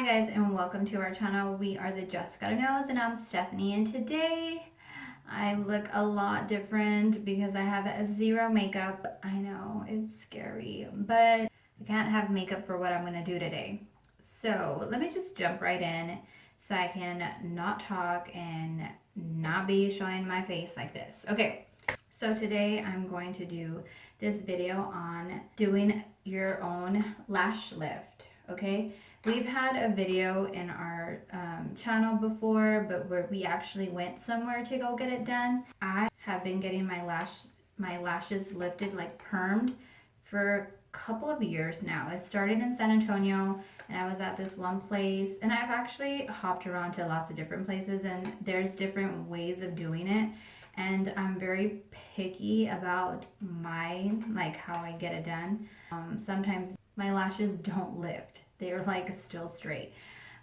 guys, and welcome to our channel. We are the Just Gotta Knows, and I'm Stephanie, and today I look a lot different because I have a zero makeup. I know, it's scary, but I can't have makeup for what I'm gonna do today. So let me just jump right in so I can not talk and not be showing my face like this. Okay, so today I'm going to do this video on doing your own lash lift, okay? We've had a video in our channel before, but where we actually went somewhere to go get it done. I have been getting my lashes lifted, like permed, for a couple of years now. It started in San Antonio, and I was at this one place, and I've actually hopped around to lots of different places, and there's different ways of doing it. And I'm very picky about how I get it done. Sometimes my lashes don't lift. They're like still straight.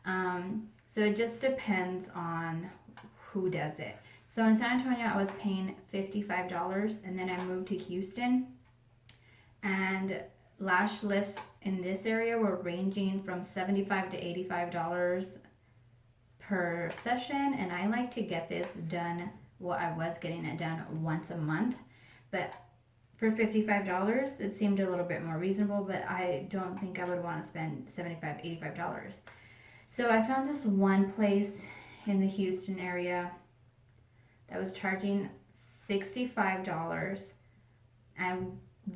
So it just depends on who does it. So in San Antonio, I was paying $55, and then I moved to Houston, and lash lifts in this area were ranging from $75 to $85 per session, and I like to get this done. Well, I was getting it done once a month, but for $55, it seemed a little bit more reasonable, but I don't think I would want to spend $75, $85. So I found this one place in the Houston area that was charging $65. I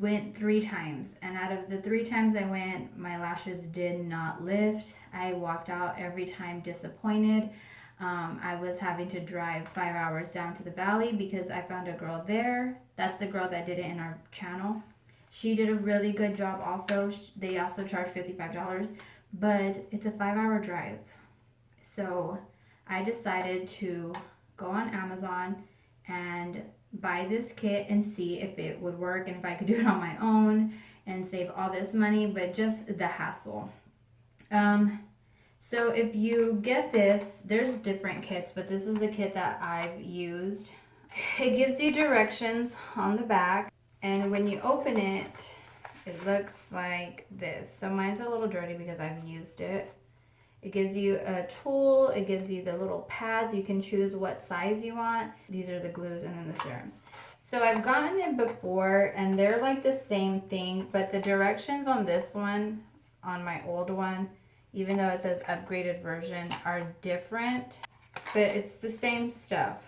went 3 times, and out of the 3 times I went, my lashes did not lift. I walked out every time disappointed. I was having to drive 5 hours down to the valley because I found a girl there. That's the girl that did it in our channel. She did a really good job also. They also charge $55, but it's a 5-hour drive. So I decided to go on Amazon and buy this kit and see if it would work and if I could do it on my own and save all this money, but just the hassle. So if you get this, there's different kits, but this is the kit that I've used. It gives you directions on the back, and when you open it, it looks like this. So mine's a little dirty because I've used it. It gives you a tool, it gives you the little pads, you can choose what size you want. These are the glues and then the serums. So I've gotten it before, and they're like the same thing, but the directions on this one, on my old one, even though it says upgraded version, are different, but it's the same stuff.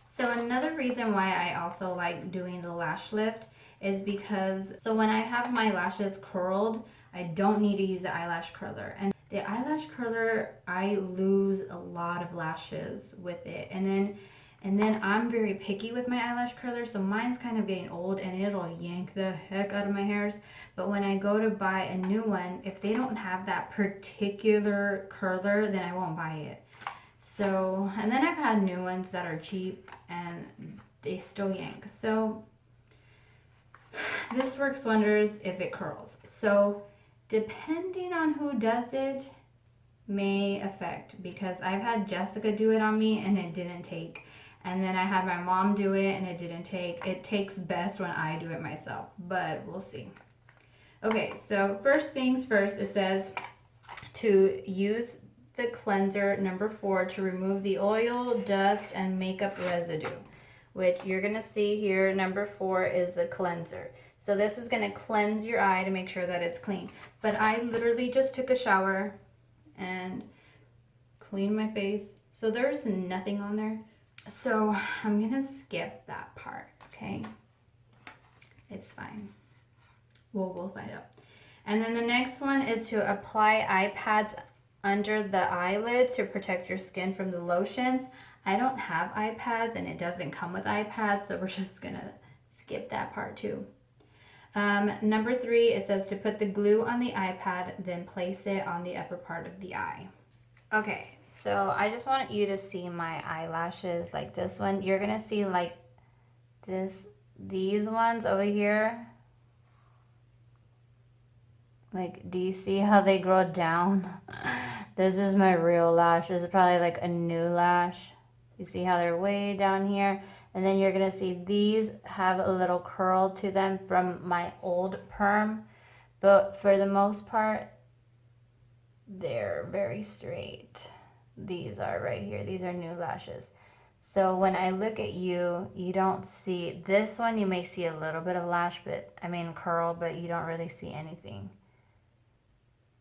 So another reason why I also like doing the lash lift is because, so when I have my lashes curled, I don't need to use the eyelash curler. And the eyelash curler, I lose a lot of lashes with it. And then I'm very picky with my eyelash curler, so mine's kind of getting old and it'll yank the heck out of my hairs. But when I go to buy a new one, if they don't have that particular curler, then I won't buy it. So, and then I've had new ones that are cheap and they still yank. So this works wonders if it curls. So depending on who does it may affect, because I've had Jessica do it on me and it didn't take. And then I had my mom do it and it didn't take. It takes best when I do it myself, but we'll see. Okay, so first things first, it says to use the cleanser number 4 to remove the oil, dust, and makeup residue, which you're gonna see here, number 4 is a cleanser. So this is gonna cleanse your eye to make sure that it's clean. But I literally just took a shower and cleaned my face, so there's nothing on there. So I'm gonna skip that part, okay? It's fine. We'll find out. And then the next one is to apply eye pads under the eyelid to protect your skin from the lotions. I don't have eye pads and it doesn't come with eye pads, so we're just gonna skip that part too. Number 3, it says to put the glue on the eye pad, then place it on the upper part of the eye. Okay. So I just want you to see my eyelashes like this one. You're gonna see like these ones over here. Like, do you see how they grow down? This is my real lash. This is probably like a new lash. You see how they're way down here? And then you're gonna see these have a little curl to them from my old perm. But for the most part, They're very straight. These are right here. These are new lashes. So when I look at you, you don't see, this one you may see a little bit of lash, curl, but you don't really see anything.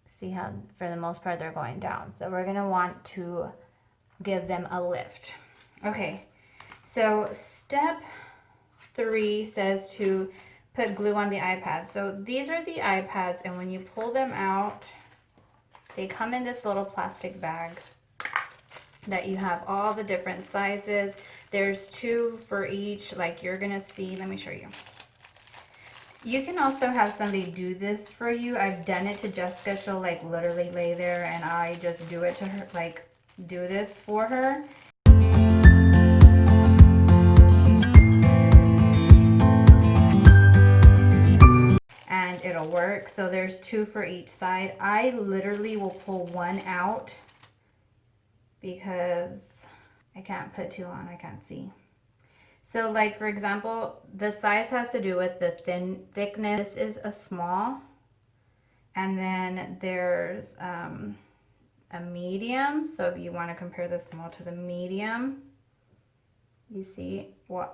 See how, for the most part, they're going down. So we're gonna want to give them a lift. Okay, so step 3 says to put glue on the iPad. So these are the iPads, and when you pull them out, they come in this little plastic bag that you have all the different sizes. There's 2 for each, like you're gonna see. Let me show you. You can also have somebody do this for you. I've done it to Jessica. She'll like literally lay there and I just do it to her, like do this for her. And it'll work. So there's 2 for each side. I literally will pull one out because I can't put 2 on, I can't see. So like for example, the size has to do with the thickness. This is a small, and then there's a medium. So if you want to compare the small to the medium, you see, well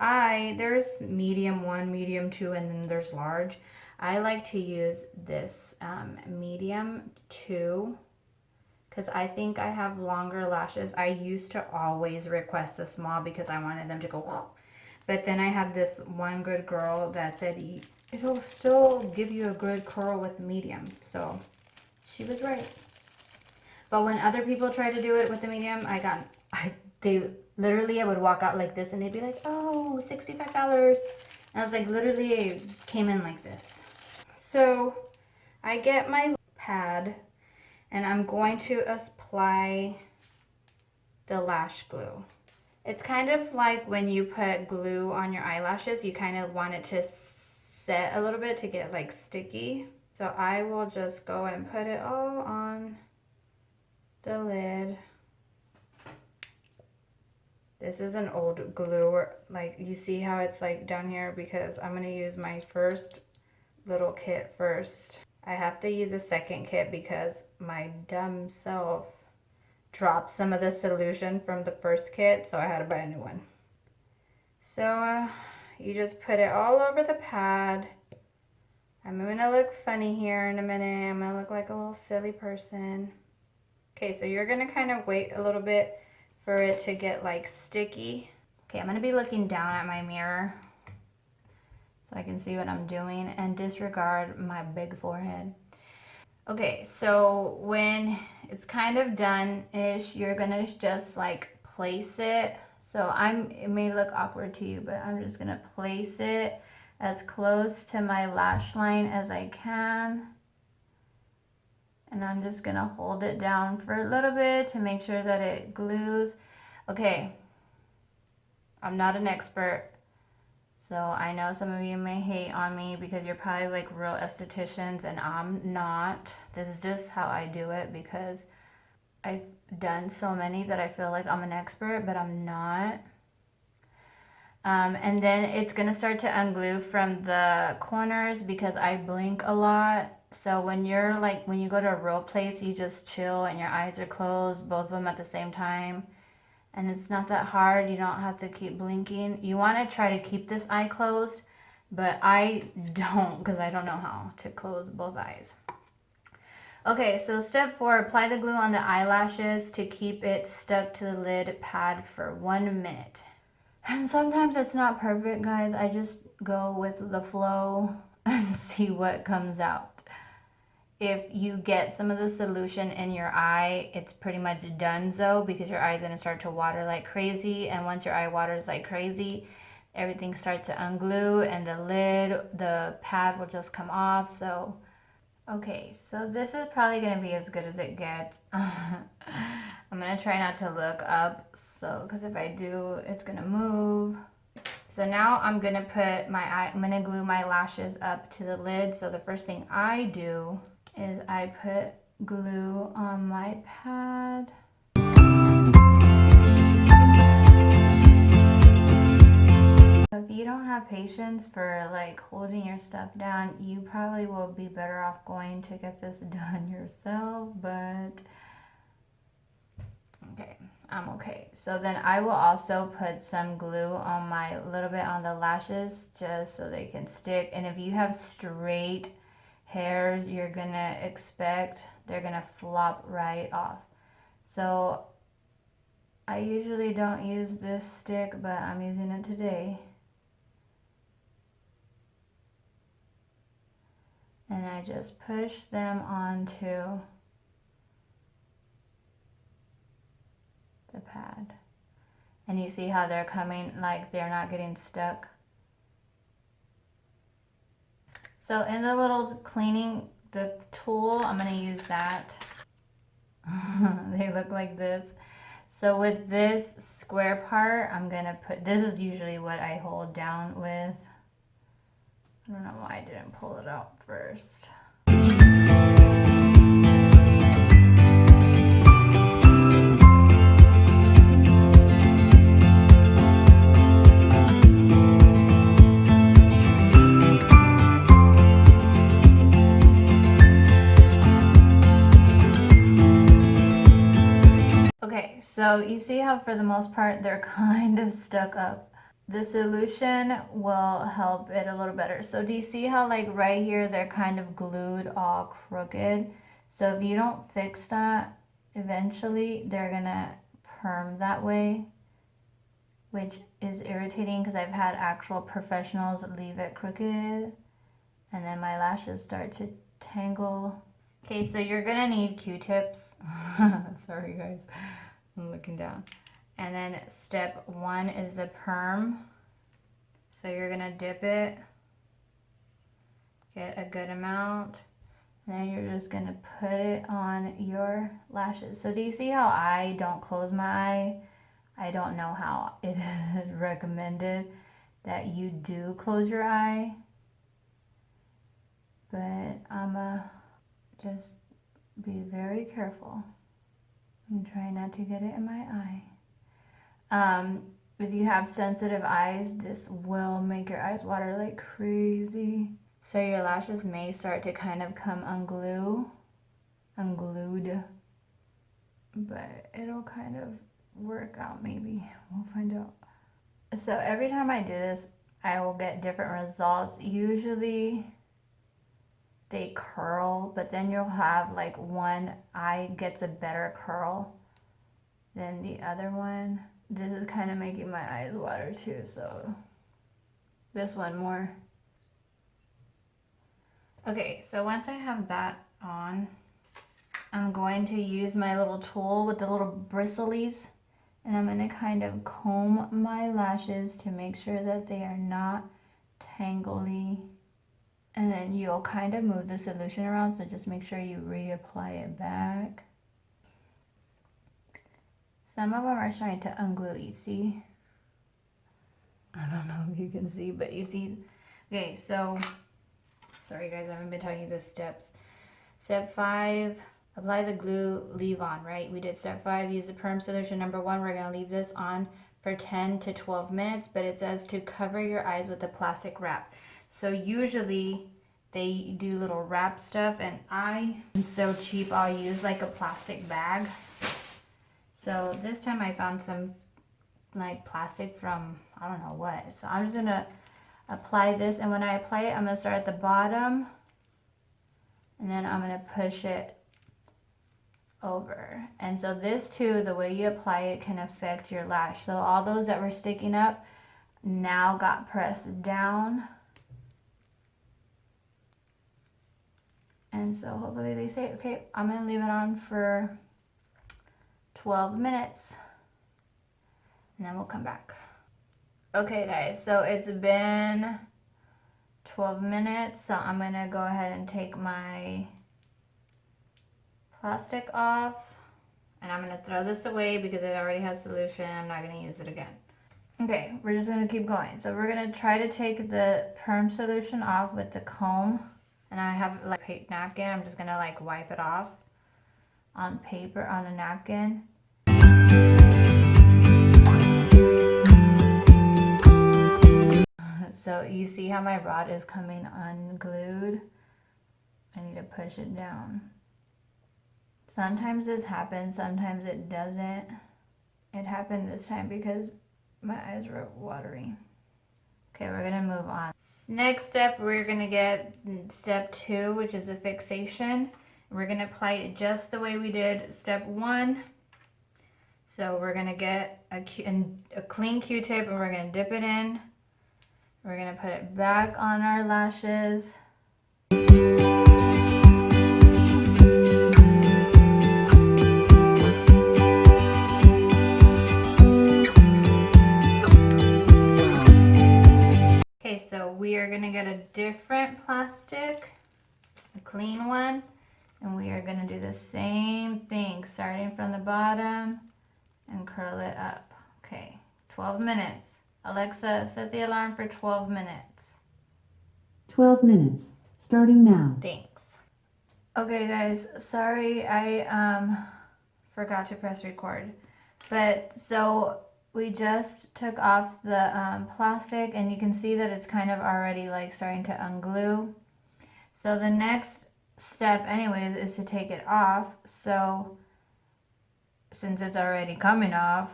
there's medium 1, medium 2, and then there's large. I like to use this medium 2 because I think I have longer lashes. I used to always request the small because I wanted them to go whoosh. But then I have this one good girl that said it'll still give you a good curl with medium. So she was right. But when other people try to do it with the medium, they literally, I would walk out like this and they'd be like, oh, $65. And I was like, literally, it came in like this. So I get my pad and I'm going to apply the lash glue. It's kind of like when you put glue on your eyelashes, you kind of want it to set a little bit to get like sticky. So I will just go and put it all on the lid. This is an old glue, like you see how it's like down here, because I'm gonna use my first little kit first. I have to use a second kit because my dumb self dropped some of the solution from the first kit, so I had to buy a new one. So you just put it all over the pad. I'm gonna look funny here in a minute. I'm gonna look like a little silly person. Okay, so you're gonna kind of wait a little bit for it to get like sticky. Okay, I'm gonna be looking down at my mirror so I can see what I'm doing and disregard my big forehead. Okay, so when it's kind of done-ish, you're gonna just like place it. So it may look awkward to you, but I'm just gonna place it as close to my lash line as I can. And I'm just gonna hold it down for a little bit to make sure that it glues. Okay, I'm not an expert. So I know some of you may hate on me because you're probably like real estheticians and I'm not. This is just how I do it because I've done so many that I feel like I'm an expert, but I'm not. And then it's gonna start to unglue from the corners because I blink a lot. So when you go to a real place, you just chill and your eyes are closed, both of them at the same time. And it's not that hard. You don't have to keep blinking. You want to try to keep this eye closed, but I don't because I don't know how to close both eyes. Okay, so step 4, apply the glue on the eyelashes to keep it stuck to the lid pad for 1 minute. And sometimes it's not perfect, guys. I just go with the flow and see what comes out. If you get some of the solution in your eye, it's pretty much donezo because your eye is going to start to water like crazy. And once your eye waters like crazy, everything starts to unglue and the pad will just come off. So, okay, so this is probably going to be as good as it gets. I'm going to try not to look up, because if I do, it's going to move. So now I'm going to glue my lashes up to the lid. So the first thing I do is I put glue on my pad. If you don't have patience for like holding your stuff down, you probably will be better off going to get this done yourself, but okay, I'm okay. So then I will also put some glue on my little bit on the lashes just so they can stick. And if you have straight hairs, you're gonna expect they're gonna flop right off. So I usually don't use this stick, but I'm using it today. And I just push them onto the pad. And you see how they're coming, like they're not getting stuck. So in the little cleaning, the tool, I'm gonna use that. They look like this. So with this square part, I'm gonna put, this is usually what I hold down with. I don't know why I didn't pull it out first. Okay, so you see how for the most part they're kind of stuck up. The solution will help it a little better. So do you see how like right here they're kind of glued all crooked? So if you don't fix that, eventually they're gonna perm that way, which is irritating because I've had actual professionals leave it crooked and then my lashes start to tangle. Okay, so you're gonna need Q-tips. Sorry guys, I'm looking down. And then step 1 is the perm. So you're gonna dip it, get a good amount, and then you're just gonna put it on your lashes. So do you see how I don't close my eye? I don't know how it is recommended that you do close your eye, but I'ma just be very careful and try not to get it in my eye. If you have sensitive eyes, this will make your eyes water like crazy. So your lashes may start to kind of come unglued, but it'll kind of work out maybe. We'll find out. So every time I do this, I will get different results. Usually they curl, but then you'll have like one eye gets a better curl than the other one. This is kind of making my eyes water too, so this one more. Okay, so once I have that on, I'm going to use my little tool with the little bristlies, and I'm going to kind of comb my lashes to make sure that they are not tangly. And then you'll kind of move the solution around, so just make sure you reapply it back. Some of them are trying to unglue, you see? I don't know if you can see, but you see. Okay, so, sorry guys, I haven't been telling you the steps. Step 5, apply the glue, leave on, right? We did step 5, use the perm solution. Number 1, we're gonna leave this on for 10 to 12 minutes, but it says to cover your eyes with a plastic wrap. So usually they do little wrap stuff, and I am so cheap, I'll use like a plastic bag. So this time I found some like plastic from, I don't know what. So I'm just gonna apply this, and when I apply it, I'm gonna start at the bottom, and then I'm gonna push it over. And so this too, the way you apply it can affect your lash. So all those that were sticking up now got pressed down. And so hopefully they say, okay, I'm gonna leave it on for 12 minutes and then we'll come back. Okay guys, so it's been 12 minutes, so I'm gonna go ahead and take my plastic off, and I'm gonna throw this away because it already has solution. I'm not gonna use it again. Okay, we're just gonna keep going. So we're gonna try to take the perm solution off with the comb, and I have like a napkin. I'm just gonna like wipe it off on paper, on a napkin. So you see how my rod is coming unglued? I need to push it down. Sometimes this happens, sometimes it doesn't. It happened this time because my eyes were watery. Okay, we're gonna move on. Next step, we're gonna get step 2, which is a fixation. We're gonna apply it just the way we did step 1. So we're gonna get a clean Q-tip and we're gonna dip it in. We're gonna put it back on our lashes. Okay, so we are gonna get a different plastic, a clean one, and we are gonna do the same thing, starting from the bottom and curl it up. Okay, 12 minutes. Alexa, set the alarm for 12 minutes. 12 minutes, starting now. Thanks. Okay guys, sorry I forgot to press record. But so we just took off the plastic and you can see that it's kind of already like starting to unglue. So the next step anyways is to take it off. So since it's already coming off,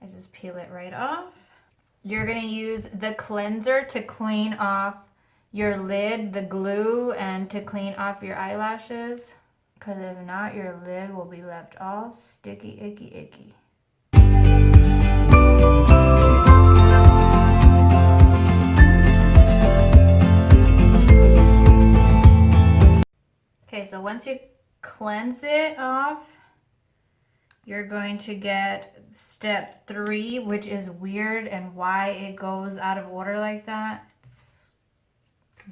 I just peel it right off. You're gonna use the cleanser to clean off your lid, the glue, and to clean off your eyelashes. Because if not, your lid will be left all sticky, icky, icky. Okay, so once you cleanse it off, you're going to get step 3, which is weird, and why it goes out of order like that. It's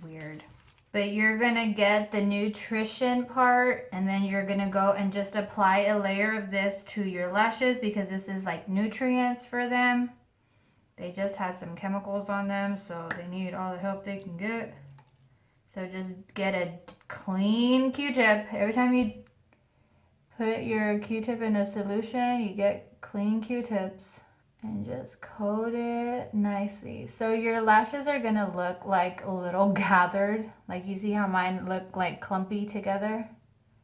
weird. But you're gonna get the nutrition part, and then you're gonna go and just apply a layer of this to your lashes because this is like nutrients for them. They just had some chemicals on them, so they need all the help they can get. So just get a clean Q-tip. Every time you put your Q-tip in a solution, you get clean Q-tips. And just coat it nicely. So your lashes are gonna look like a little gathered. Like you see how mine look like clumpy together?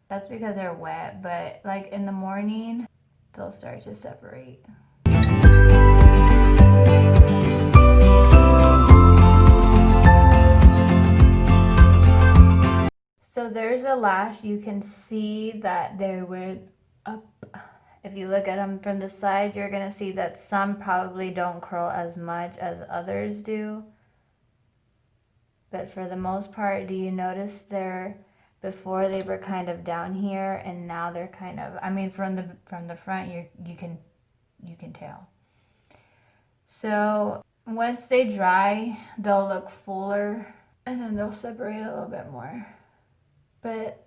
That's because they're wet, but like in the morning, they'll start to separate. So there's a lash, you can see that they went up. If you look at them from the side, you're going to see that some probably don't curl as much as others do. But for the most part, do you notice before they were kind of down here and now they're kind of, I mean from the front you can tell. So once they dry, they'll look fuller and then they'll separate a little bit more. But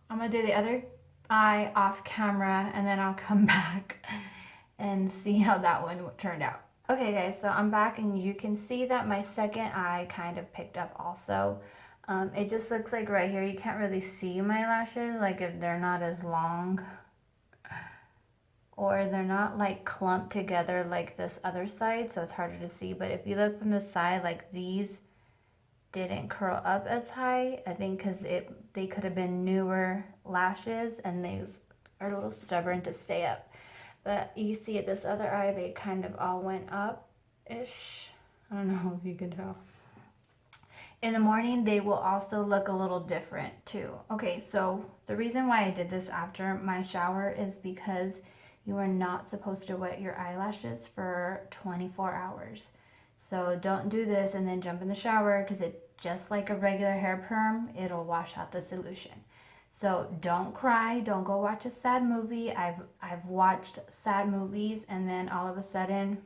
I'm going to do the other eye off camera and then I'll come back and see how that one turned out. Okay guys, so I'm back and you can see that my second eye kind of picked up also. It just looks like right here you can't really see my lashes, like if they're not as long or they're not like clumped together like this other side, so it's harder to see. But if you look from the side, like these didn't curl up as high, I think because they could have been newer lashes and they are a little stubborn to stay up. But you see at this other eye, they kind of all went up-ish. I don't know if you can tell. In the morning, they will also look a little different too. Okay, so the reason why I did this after my shower is because you are not supposed to wet your eyelashes for 24 hours. So don't do this and then jump in the shower because it just like a regular hair perm, it'll wash out the solution. So don't cry, don't go watch a sad movie. I've watched sad movies and then all of a sudden,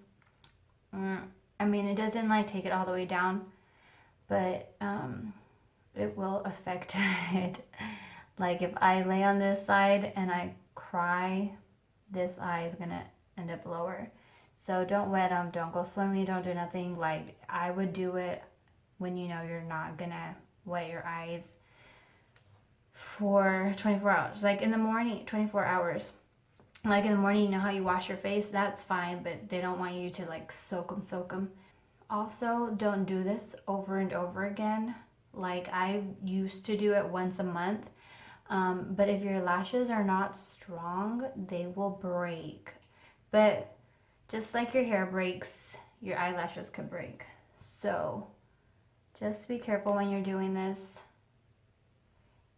I mean, it doesn't like take it all the way down, but it will affect it. Like if I lay on this side and I cry, this eye is gonna end up lower. So don't wet them, don't go swimming, don't do nothing. Like I would do it when you know you're not gonna wet your eyes for 24 hours. Like in the morning, 24 hours. Like in the morning, you know how you wash your face? That's fine, but they don't want you to like soak them. Also, don't do this over and over again. Like I used to do it once a month. But if your lashes are not strong, they will break. But just like your hair breaks, your eyelashes could break. So just be careful when you're doing this.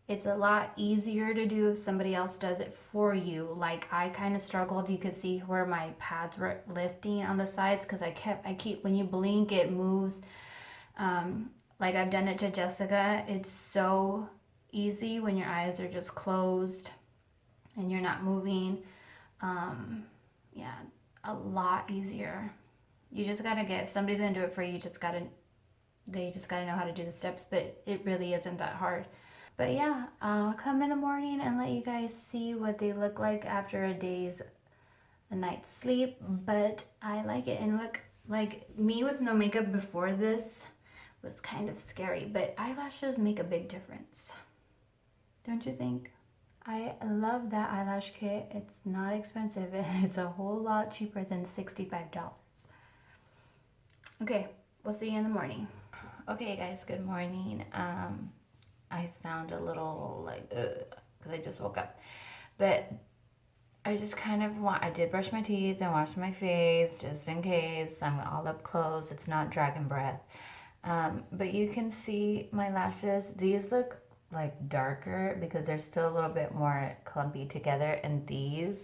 It's a lot easier to do if somebody else does it for you. Like I kind of struggled. You could see where my pads were lifting on the sides because I keep, when you blink, it moves. Like I've done it to Jessica. It's so easy when your eyes are just closed and you're not moving. Yeah, a lot easier. You just gotta get, if somebody's gonna do it for you, they just gotta know how to do the steps, but it really isn't that hard. But yeah, I'll come in the morning and let you guys see what they look like after a night's sleep. But I like it, and look, like me with no makeup before this was kind of scary, but eyelashes make a big difference. Don't you think? I love that eyelash kit. It's not expensive. It's a whole lot cheaper than $65. Okay, we'll see you in the morning. Okay guys, good morning. I sound a little like because I just woke up, but I just kind of I did brush my teeth and wash my face just in case. I'm all up close. It's not dragon breath. But you can see my lashes. These look like darker because they're still a little bit more clumpy together, and these,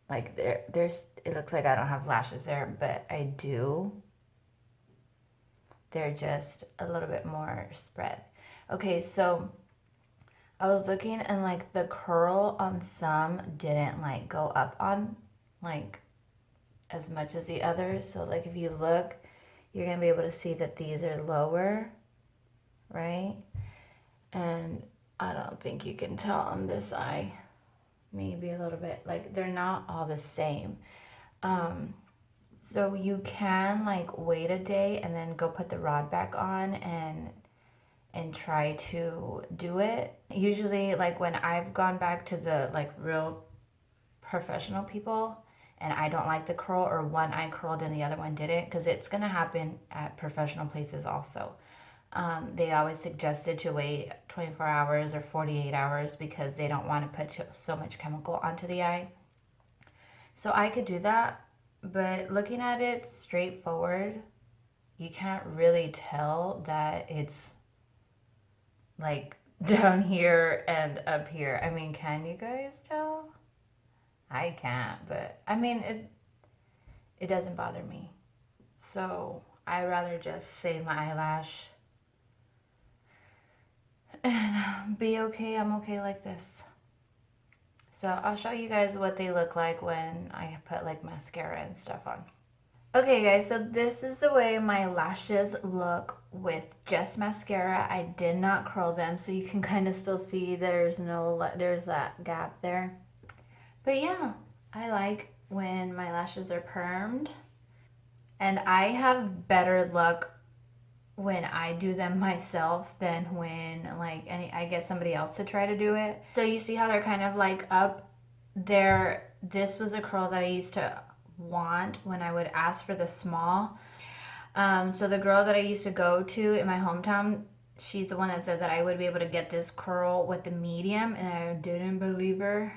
like there's it looks like I don't have lashes there, but I do. They're just a little bit more spread. Okay, so I was looking and like the curl on some didn't like go up on like as much as the others. So like if you look, you're gonna be able to see that these are lower, right? And I don't think you can tell on this eye. Maybe a little bit. Like they're not all the same. So you can like wait a day and then go put the rod back on and try to do it. Usually like when I've gone back to the like real professional people and I don't like the curl, or one eye curled and the other one didn't, because it's gonna happen at professional places also. They always suggested to wait 24 hours or 48 hours because they don't want to put so much chemical onto the eye. So I could do that, but looking at it straightforward, you can't really tell that it's like down here and up here. I mean, can you guys tell? I can't, but I mean, it doesn't bother me. So I rather just save my eyelash and be okay. I'm okay like this. So I'll show you guys what they look like when I put like mascara and stuff on. Okay guys, so this is the way my lashes look with just mascara. I did not curl them, so you can kind of still see there's that gap there. But yeah, I like when my lashes are permed. And I have better luck when I do them myself than when like I get somebody else to try to do it. So you see how they're kind of like up there. This was a curl that I used to want when I would ask for the small. So the girl that I used to go to in my hometown, she's the one that said that I would be able to get this curl with the medium, and I didn't believe her,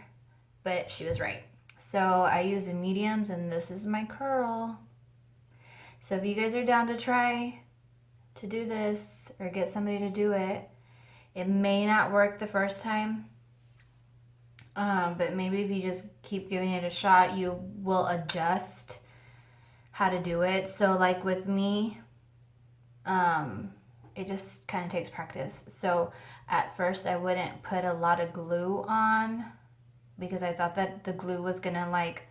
but she was right. So I use the mediums, and this is my curl. So if you guys are down to try to do this or get somebody to do it, it may not work the first time, but maybe if you just keep giving it a shot, you will adjust how to do it. So like with me, it just kind of takes practice. So at first I wouldn't put a lot of glue on because I thought that the glue was gonna like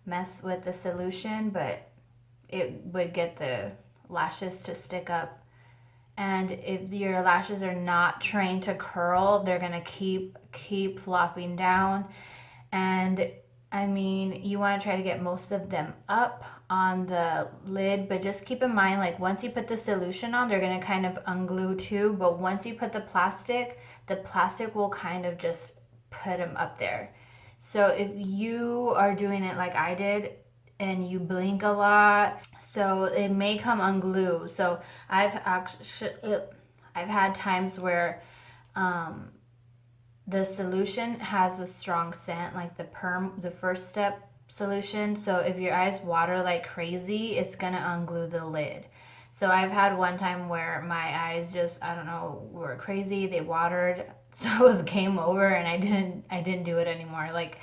mess with the solution, but it would get the lashes to stick up. And if your lashes are not trained to curl, they're gonna keep flopping down. And I mean, you want to try to get most of them up on the lid, but just keep in mind, like once you put the solution on, they're gonna kind of unglue too. But once you put the plastic will kind of just put them up there. So if you are doing it like I did, and you blink a lot, so it may come unglued. So I've had times where the solution has a strong scent, like the first step solution. So if your eyes water like crazy, it's gonna unglue the lid. So I've had one time where my eyes just, I don't know, were crazy. They watered, so it was game over, and I didn't do it anymore. Like,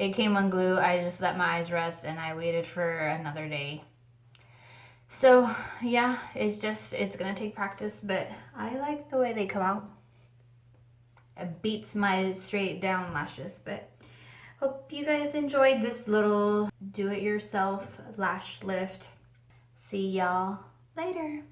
it came unglued. I just let my eyes rest, and I waited for another day. So yeah, it's gonna take practice, but I like the way they come out. It beats my straight down lashes, but hope you guys enjoyed this little do-it-yourself lash lift. See y'all later.